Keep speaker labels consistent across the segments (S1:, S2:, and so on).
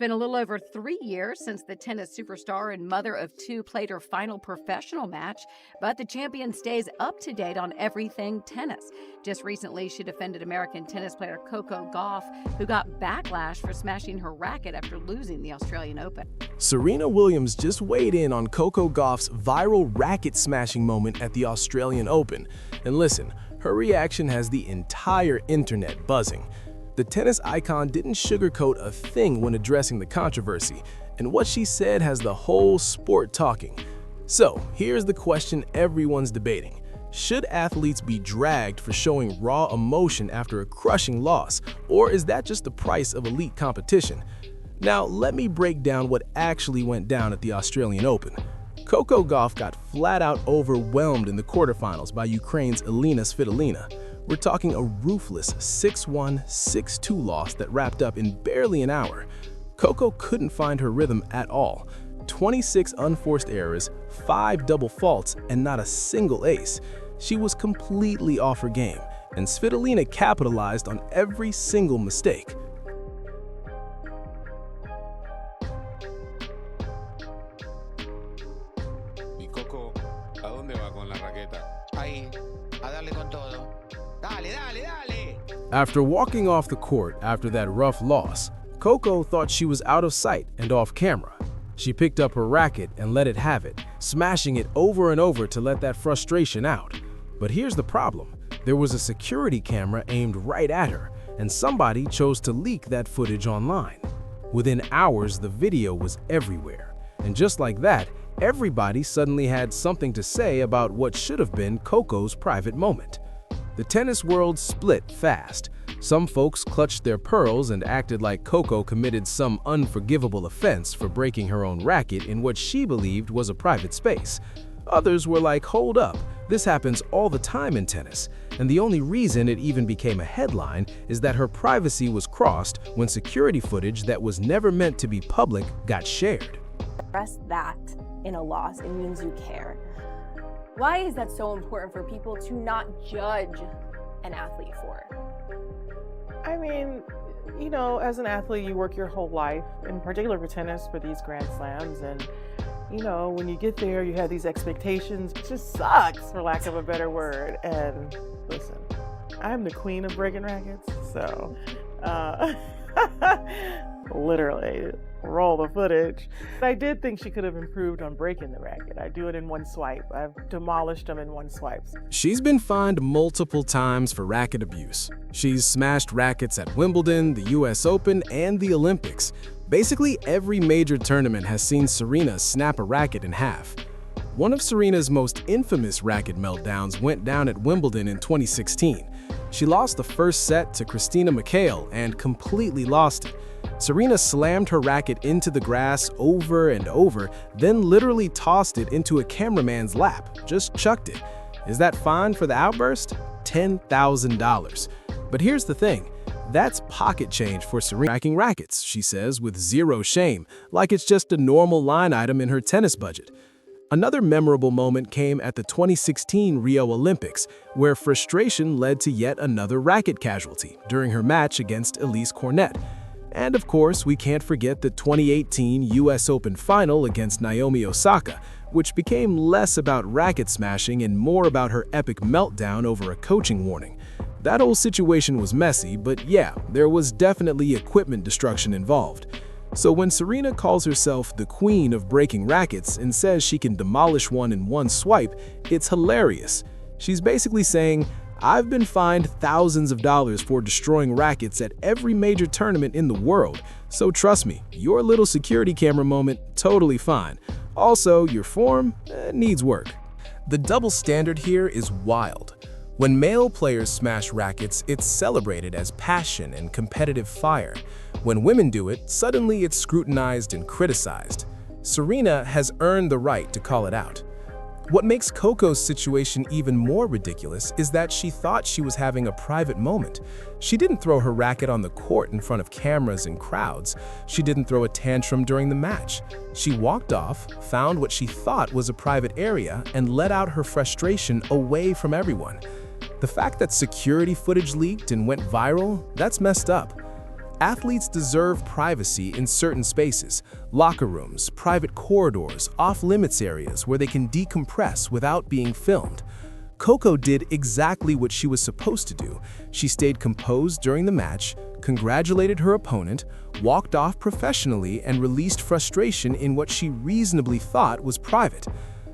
S1: been a little over 3 years since the tennis superstar and mother of two played her final professional match, but the champion stays up to date on everything tennis. Just recently, she defended American tennis player Coco Gauff, who got backlash for smashing her racket after losing the Australian Open.
S2: Serena Williams just weighed in on Coco Gauff's viral racket-smashing moment at the Australian Open. And listen, her reaction has the entire internet buzzing. The tennis icon didn't sugarcoat a thing when addressing the controversy, and what she said has the whole sport talking. So, here's the question everyone's debating. Should athletes be dragged for showing raw emotion after a crushing loss, or is that just the price of elite competition? Now, let me break down what actually went down at the Australian Open. Coco Gauff got flat-out overwhelmed in the quarterfinals by Ukraine's Elena Svitolina. We're talking a ruthless 6-1, 6-2 loss that wrapped up in barely an hour. Coco couldn't find her rhythm at all. 26 unforced errors, 5 double faults, and not a single ace. She was completely off her game, and Svitolina capitalized on every single mistake.
S3: Coco, ¿a dónde va con la raqueta?
S4: Ahí, a darle con todo. Dale, dale, dale!
S2: After walking off the court after that rough loss, Coco thought she was out of sight and off camera. She picked up her racket and let it have it, smashing it over and over to let that frustration out. But here's the problem. There was a security camera aimed right at her, and somebody chose to leak that footage online. Within hours, the video was everywhere. And just like that, everybody suddenly had something to say about what should have been Coco's private moment. The tennis world split fast. Some folks clutched their pearls and acted like Coco committed some unforgivable offense for breaking her own racket in what she believed was a private space. Others were like, hold up, this happens all the time in tennis, and the only reason it even became a headline is that her privacy was crossed when security footage that was never meant to be public got shared.
S5: Express that in a loss, it means you care. Why is that so important for people to not judge an athlete for?
S6: I mean, you know, as an athlete, you work your whole life, in particular for tennis, for these Grand Slams. And, you know, when you get there, you have these expectations. It just sucks, for lack of a better word. And listen, I'm the queen of breaking rackets, so literally, roll the footage. I did think she could have improved on breaking the racket. I do it in one swipe. I've demolished them in one swipe.
S2: She's been fined multiple times for racket abuse. She's smashed rackets at Wimbledon, the US Open, and the Olympics. Basically, every major tournament has seen Serena snap a racket in half. One of Serena's most infamous racket meltdowns went down at Wimbledon in 2016. She lost the first set to Christina McHale and completely lost it. Serena slammed her racket into the grass over and over, then literally tossed it into a cameraman's lap, just chucked it. Is that fine for the outburst? $10,000. But here's the thing, that's pocket change for Serena smacking rackets, she says with zero shame, like it's just a normal line item in her tennis budget. Another memorable moment came at the 2016 Rio Olympics, where frustration led to yet another racket casualty during her match against Elise Cornet. And of course, we can't forget the 2018 US Open final against Naomi Osaka, which became less about racket smashing and more about her epic meltdown over a coaching warning. That whole situation was messy, but yeah, there was definitely equipment destruction involved. So when Serena calls herself the queen of breaking rackets and says she can demolish one in one swipe, it's hilarious. She's basically saying, I've been fined thousands of dollars for destroying rackets at every major tournament in the world, so trust me, your little security camera moment, totally fine. Also, your form needs work. The double standard here is wild. When male players smash rackets, it's celebrated as passion and competitive fire. When women do it, suddenly it's scrutinized and criticized. Serena has earned the right to call it out. What makes Coco's situation even more ridiculous is that she thought she was having a private moment. She didn't throw her racket on the court in front of cameras and crowds. She didn't throw a tantrum during the match. She walked off, found what she thought was a private area, and let out her frustration away from everyone. The fact that security footage leaked and went viral, that's messed up. Athletes deserve privacy in certain spaces, locker rooms, private corridors, off-limits areas where they can decompress without being filmed. Coco did exactly what she was supposed to do. She stayed composed during the match, congratulated her opponent, walked off professionally, and released frustration in what she reasonably thought was private.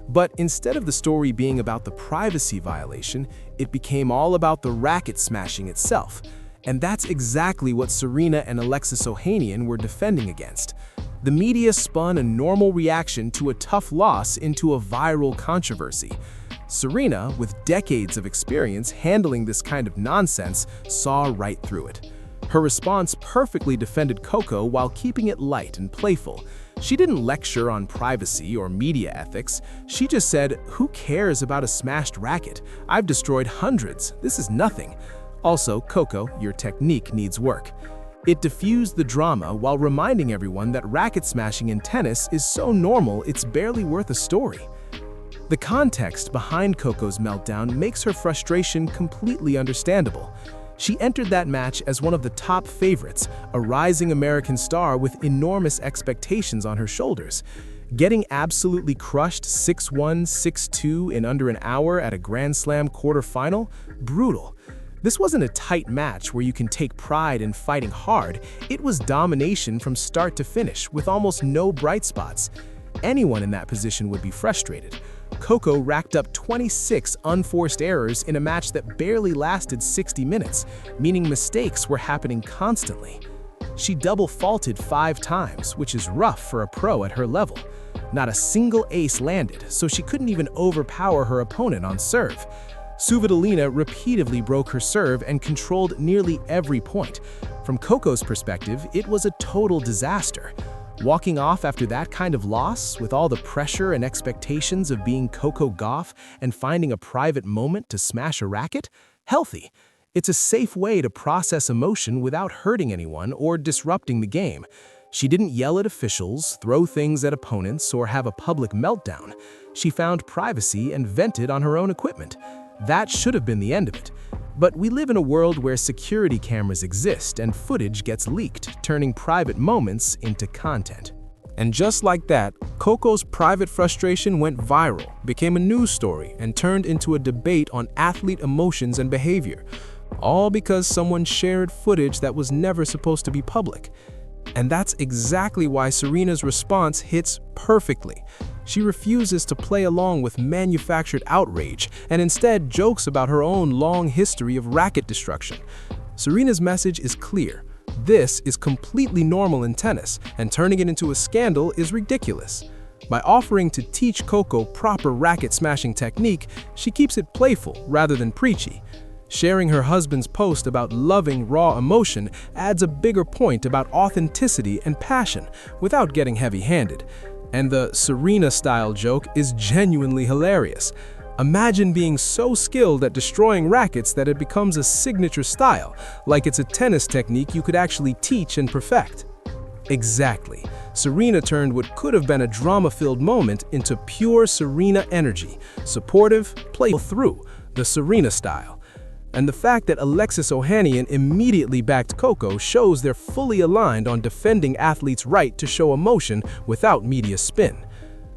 S2: But instead of the story being about the privacy violation, it became all about the racket smashing itself. And that's exactly what Serena and Alexis Ohanian were defending against. The media spun a normal reaction to a tough loss into a viral controversy. Serena, with decades of experience handling this kind of nonsense, saw right through it. Her response perfectly defended Coco while keeping it light and playful. She didn't lecture on privacy or media ethics. She just said, "Who cares about a smashed racket? I've destroyed hundreds. This is nothing." Also, Coco, your technique needs work. It diffused the drama while reminding everyone that racket smashing in tennis is so normal it's barely worth a story. The context behind Coco's meltdown makes her frustration completely understandable. She entered that match as one of the top favorites, a rising American star with enormous expectations on her shoulders. Getting absolutely crushed 6-1, 6-2 in under an hour at a Grand Slam quarterfinal? Brutal. This wasn't a tight match where you can take pride in fighting hard. It was domination from start to finish, with almost no bright spots. Anyone in that position would be frustrated. Coco racked up 26 unforced errors in a match that barely lasted 60 minutes, meaning mistakes were happening constantly. She double faulted 5 times, which is rough for a pro at her level. Not a single ace landed, so she couldn't even overpower her opponent on serve. Svitolina repeatedly broke her serve and controlled nearly every point. From Coco's perspective, it was a total disaster. Walking off after that kind of loss, with all the pressure and expectations of being Coco Gauff and finding a private moment to smash a racket? Healthy. It's a safe way to process emotion without hurting anyone or disrupting the game. She didn't yell at officials, throw things at opponents, or have a public meltdown. She found privacy and vented on her own equipment. That should have been the end of it. But we live in a world where security cameras exist and footage gets leaked, turning private moments into content. And just like that, Coco's private frustration went viral, became a news story, and turned into a debate on athlete emotions and behavior. All because someone shared footage that was never supposed to be public. And that's exactly why Serena's response hits perfectly. She refuses to play along with manufactured outrage and instead jokes about her own long history of racket destruction. Serena's message is clear. This is completely normal in tennis, and turning it into a scandal is ridiculous. By offering to teach Coco proper racket smashing technique, she keeps it playful rather than preachy. Sharing her husband's post about loving raw emotion adds a bigger point about authenticity and passion without getting heavy-handed. And the Serena-style joke is genuinely hilarious. Imagine being so skilled at destroying rackets that it becomes a signature style, like it's a tennis technique you could actually teach and perfect. Exactly. Serena turned what could have been a drama-filled moment into pure Serena energy, supportive, playful through, the Serena style. And the fact that Alexis Ohanian immediately backed Coco shows they're fully aligned on defending athletes' right to show emotion without media spin.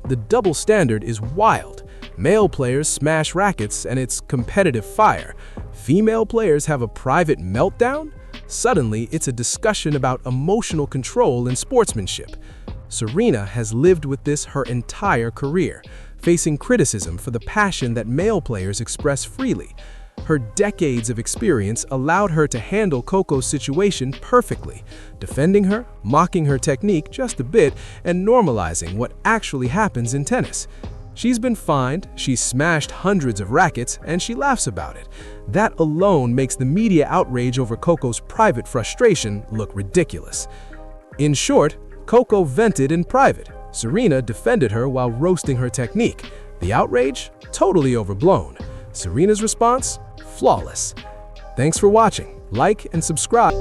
S2: The double standard is wild. Male players smash rackets and it's competitive fire. Female players have a private meltdown? Suddenly, it's a discussion about emotional control and sportsmanship. Serena has lived with this her entire career, facing criticism for the passion that male players express freely. Her decades of experience allowed her to handle Coco's situation perfectly, defending her, mocking her technique just a bit, and normalizing what actually happens in tennis. She's been fined, she's smashed hundreds of rackets, and she laughs about it. That alone makes the media outrage over Coco's private frustration look ridiculous. In short, Coco vented in private. Serena defended her while roasting her technique. The outrage? Totally overblown. Serena's response? Flawless. Thanks for watching. Like and subscribe.